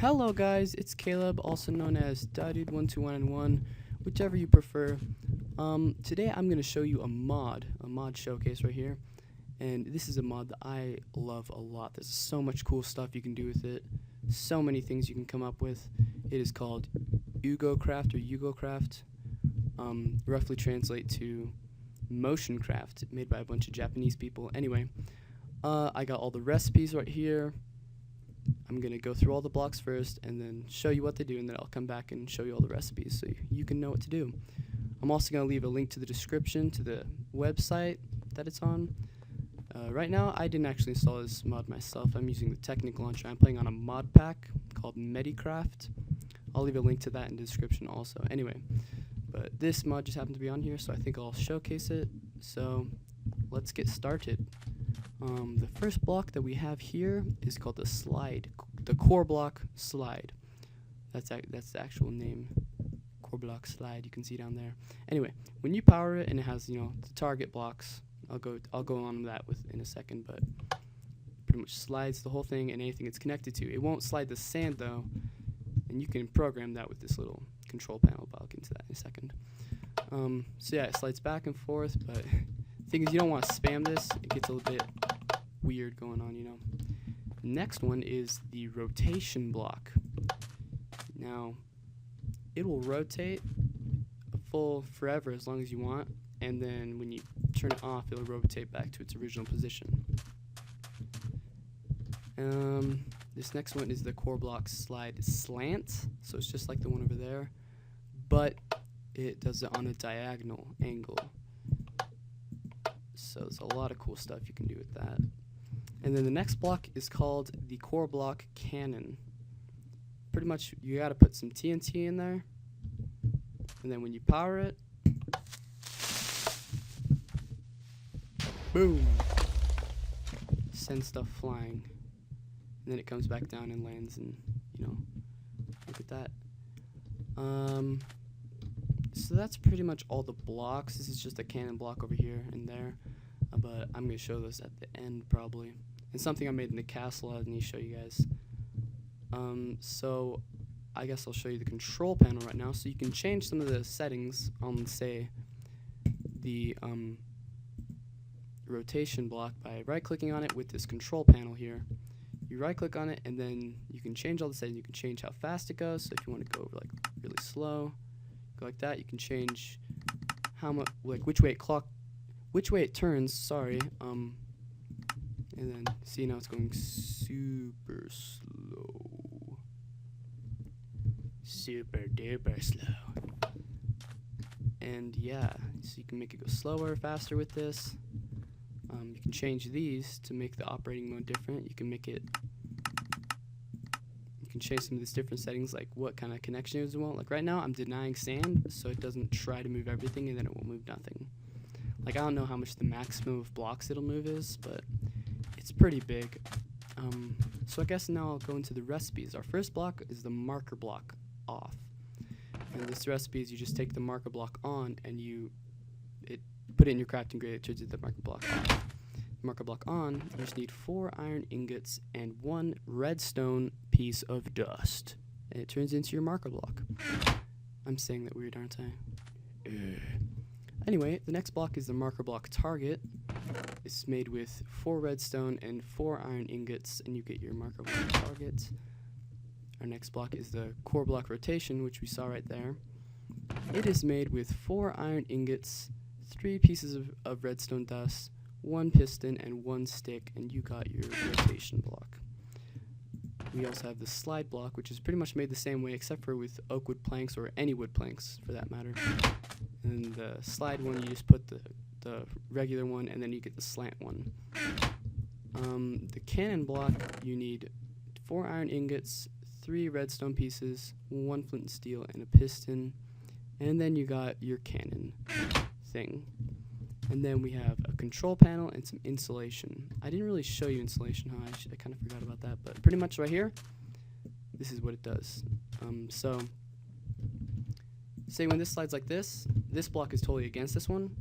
Hello guys, it's Caleb, also known as Dude121, whichever you prefer. Today I'm going to show you a mod showcase right here. And this is a mod that I love a lot. There's so much cool stuff you can do with it. So many things you can come up with. It is called UgoCraft. Roughly translate to motion craft, made by a bunch of Japanese people. Anyway, I got all the recipes right here. I'm going to go through all the blocks first and then show you what they do, and then I'll come back and show you all the recipes so you can know what to do. I'm also going to leave a link to the description to the website that it's on. Right now, I didn't actually install this mod myself. I'm using the Technic launcher. I'm playing on a mod pack called Medicraft. I'll leave a link to that in the description also. Anyway, but this mod just happened to be on here, so I think I'll showcase it. So let's get started. The first block that we have here is called the slide, the core block slide. That's the actual name, core block slide. You can see down there. Anyway, when you power it and it has the target blocks, I'll go on that in a second, but pretty much slides the whole thing and anything it's connected to. It won't slide the sand though, and you can program that with this little control panel. But I'll get into that in a second. So yeah, it slides back and forth, but the thing is you don't want to spam this. It gets a little bit weird going on, Next one is the rotation block. Now, it will rotate a full forever as long as you want, and then when you turn it off, it'll rotate back to its original position. This next one is the core block slide slant, so it's just like the one over there, but it does it on a diagonal angle. So there's a lot of cool stuff you can do with that. And then the next block is called the core block cannon. Pretty much you gotta put some TNT in there, and then when you power it, boom, send stuff flying, and then it comes back down and lands, and look at that. So that's pretty much all the blocks. This is just a cannon block over here and there, but I'm gonna show those at the end probably. And something I made in the castle I need to show you guys. So I guess I'll show you the control panel right now, so you can change some of the settings on, say, the rotation block by right-clicking on it with this control panel here. You right-click on it, and then you can change all the settings. You can change how fast it goes. So if you want to go over like really slow, go like that. You can change how much, like which way it turns. Sorry. And then see, now it's going super slow, super duper slow. And yeah, so you can make it go slower, faster with this. You can change these to make the operating mode different. You can change some of these different settings, like what kind of connection you want. Like right now, I'm denying sand, so it doesn't try to move everything, and then it won't move nothing. Like I don't know how much the maximum of blocks it'll move is, but it's pretty big. So I guess now I'll go into the recipes. Our first block is the marker block off. And this recipe is you just take the marker block on and put it in your crafting grid. It turns into the marker block off. Marker block on, you just need 4 iron ingots and 1 redstone piece of dust. And it turns into your marker block. I'm saying that weird, aren't I? Anyway, the next block is the marker block target. It's made with 4 redstone and 4 iron ingots, and you get your marker block target. Our next block is the core block rotation, which we saw right there. It is made with 4 iron ingots, 3 pieces of redstone dust, 1 piston, and 1 stick, and you got your rotation block. We also have the slide block, which is pretty much made the same way, except for with oak wood planks, or any wood planks for that matter. And the slide one, you just put the regular one, and then you get the slant one. The cannon block, you need 4 iron ingots, 3 redstone pieces, 1 flint and steel, and a piston. And then you got your cannon thing. And then we have a control panel and some insulation. I didn't really show you insulation, huh? I kind of forgot about that, but pretty much right here, this is what it does. So, say when this slides like this block is totally against this one,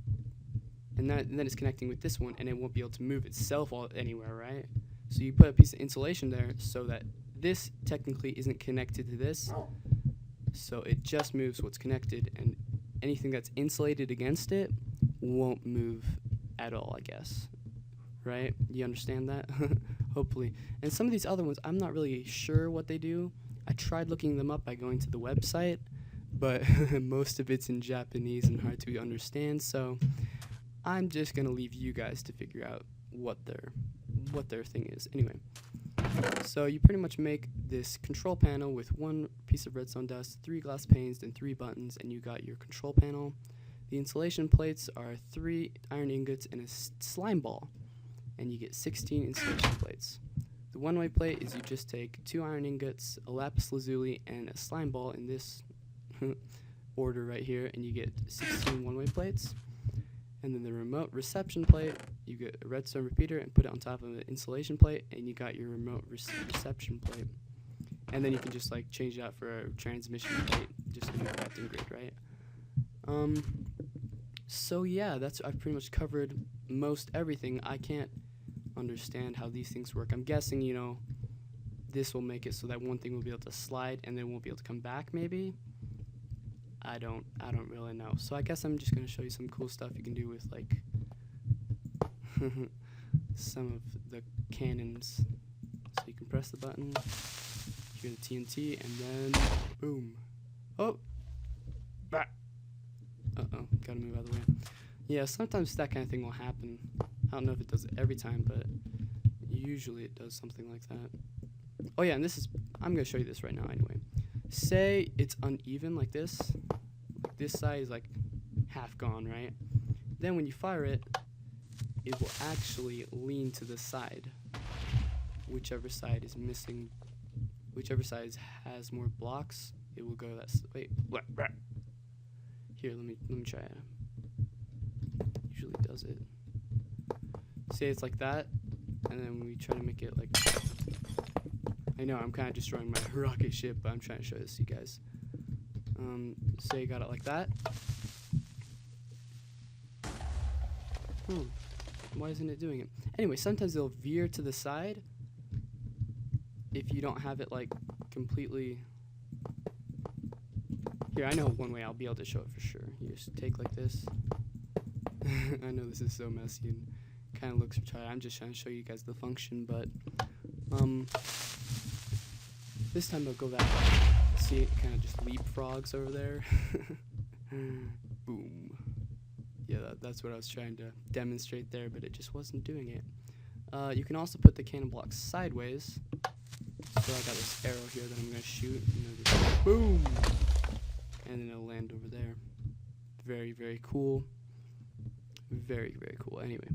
and then it's connecting with this one, and it won't be able to move itself anywhere, right? So you put a piece of insulation there so that this technically isn't connected to this, so it just moves what's connected, and anything that's insulated against it won't move at all, I guess. Right? You understand that? Hopefully. And some of these other ones, I'm not really sure what they do. I tried looking them up by going to the website, but most of it's in Japanese and hard to understand, so I'm just gonna leave you guys to figure out what their thing is. Anyway, so you pretty much make this control panel with one piece of redstone dust, 3 glass panes, and 3 buttons, and you got your control panel. The insulation plates are 3 iron ingots and a slime ball, and you get 16 insulation plates. The one-way plate is you just take 2 iron ingots, a lapis lazuli, and a slime ball in this order right here, and you get 16 one-way plates. And then the remote reception plate, you get a redstone repeater and put it on top of the insulation plate, and you got your remote reception plate. And then you can just like change it out for a transmission plate, just to make that thing great, right? So yeah, I've pretty much covered most everything. I can't understand how these things work. I'm guessing, you know, this will make it so that one thing will be able to slide and then won't be able to come back, maybe. I don't really know. So I guess I'm just gonna show you some cool stuff you can do with like some of the cannons. So you can press the button, hear the TNT, and then boom. Oh, bah. Uh-oh, gotta move out of the way. Yeah, sometimes that kind of thing will happen. I don't know if it does it every time, but usually it does something like that. Oh yeah, and I'm gonna show you this right now anyway. Say it's uneven like this. This side is like half gone, right? Then when you fire it, it will actually lean to the side. Whichever side is missing, whichever side has more blocks, it will go that wait. Here, let me try it. Usually does it. Say it's like that, and then we try to make it like. I know I'm kind of destroying my rocket ship, but I'm trying to show this to you guys. Say you got it like that. Why isn't it doing it? Anyway, sometimes it'll veer to the side if you don't have it like completely. Here, I know one way I'll be able to show it for sure. You just take like this. I know this is so messy and kind of looks retarded. I'm just trying to show you guys the function, but this time I'll go that way. See, it kind of just leapfrogs over there. Boom. Yeah, that's what I was trying to demonstrate there, but it just wasn't doing it. You can also put the cannon blocks sideways. So I got this arrow here that I'm going to shoot. And just boom! And then it'll land over there. Very, very cool. Very, very cool. Anyway,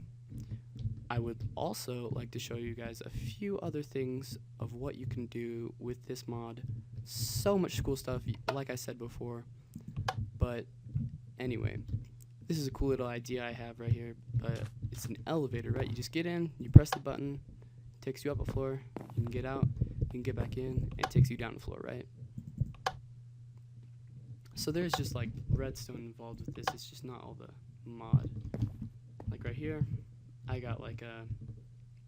I would also like to show you guys a few other things of what you can do with this mod. So much cool stuff, like I said before. But anyway, this is a cool little idea I have right here. But it's an elevator, right? You just get in, you press the button, it takes you up a floor, you can get out, you can get back in, and it takes you down the floor, right? So there's just like redstone involved with this. It's just not all the mod. Like right here, I got like a,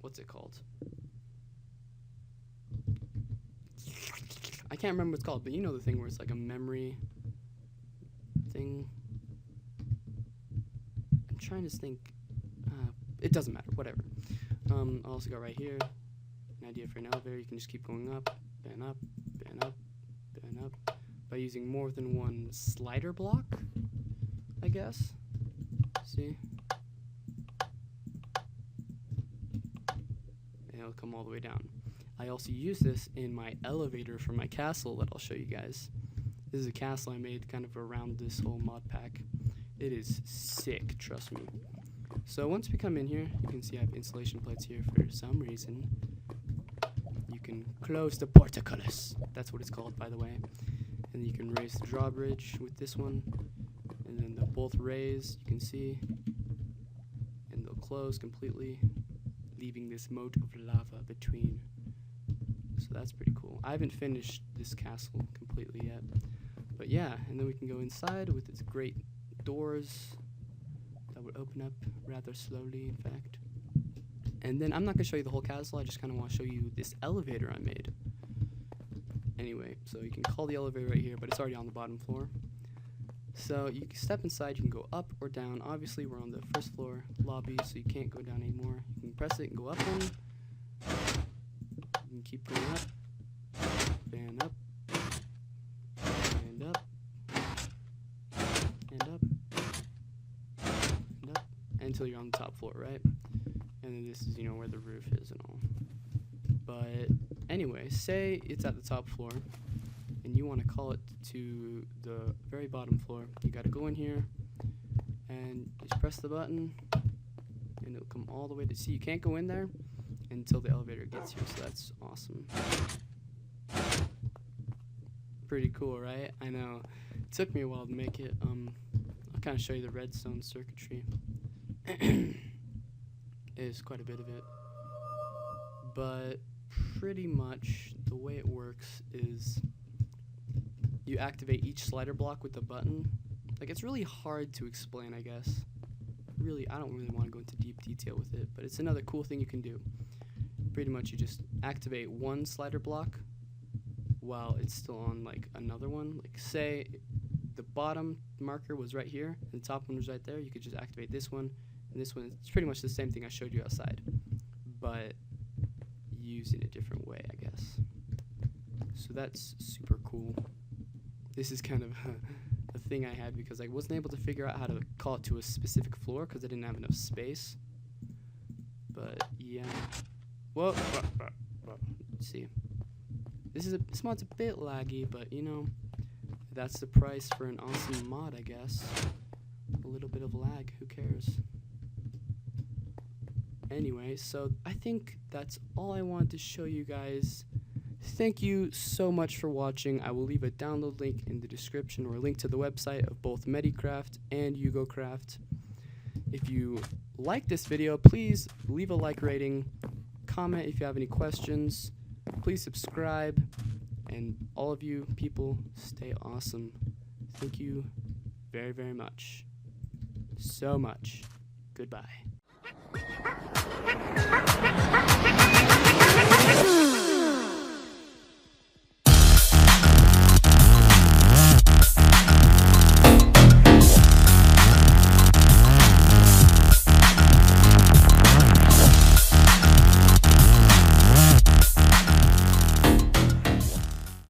what's it called? I can't remember what it's called, but you know the thing where it's like a memory thing. I'm trying to think. It doesn't matter, whatever. I also got right here an idea for an elevator. You can just keep going up, and up, and up, and up, by using more than one slider block, I guess. See? And it'll come all the way down. I also use this in my elevator for my castle that I'll show you guys. This is a castle I made kind of around this whole mod pack. It is sick, trust me. So once we come in here, you can see I have insulation plates here for some reason. You can close the portcullis. That's what it's called, by the way. And you can raise the drawbridge with this one. And then they'll both raise, you can see. And they'll close completely, leaving this moat of lava between. So that's pretty cool. I haven't finished this castle completely yet. But yeah, and then we can go inside with its great doors that would open up rather slowly, in fact. And then I'm not going to show you the whole castle. I just kind of want to show you this elevator I made. Anyway, so you can call the elevator right here, but it's already on the bottom floor. So you can step inside, you can go up or down. Obviously we're on the first floor lobby, so you can't go down anymore. You can press it and go up one. You can keep going up, and up, and up, and up, and up, until you're on the top floor, right? And then this is, you know, where the roof is and all. But anyway, say it's at the top floor, and you want to call it to the very bottom floor. You got to go in here and just press the button, and it'll come all the way to see. You can't go in there until the elevator gets here, so that's awesome. Pretty cool, right? I know. It took me a while to make it. I'll kind of show you the redstone circuitry. There's quite a bit of it. But pretty much the way it works is you activate each slider block with the button. Like, it's really hard to explain, I guess. Really, I don't really want to go into deep detail with it, but it's another cool thing you can do. Pretty much you just activate one slider block while it's still on like another one. Like, say the bottom marker was right here and the top one was right there, you could just activate this one and this one. It's pretty much the same thing I showed you outside, but used in a different way, I guess. So that's super cool. This is kind of a thing I had because I wasn't able to figure out how to call it to a specific floor because I didn't have enough space. But yeah. Whoa. Let's see. This mod's a bit laggy, but you know, that's the price for an awesome mod, I guess. A little bit of lag, who cares? Anyway, so I think that's all I wanted to show you guys. Thank you so much for watching. I will leave a download link in the description, or a link to the website of both MediCraft and UgoCraft. If you like this video, please leave a like rating, comment if you have any questions, please subscribe, and all of you people, stay awesome. Thank you very, very much. So much. Goodbye.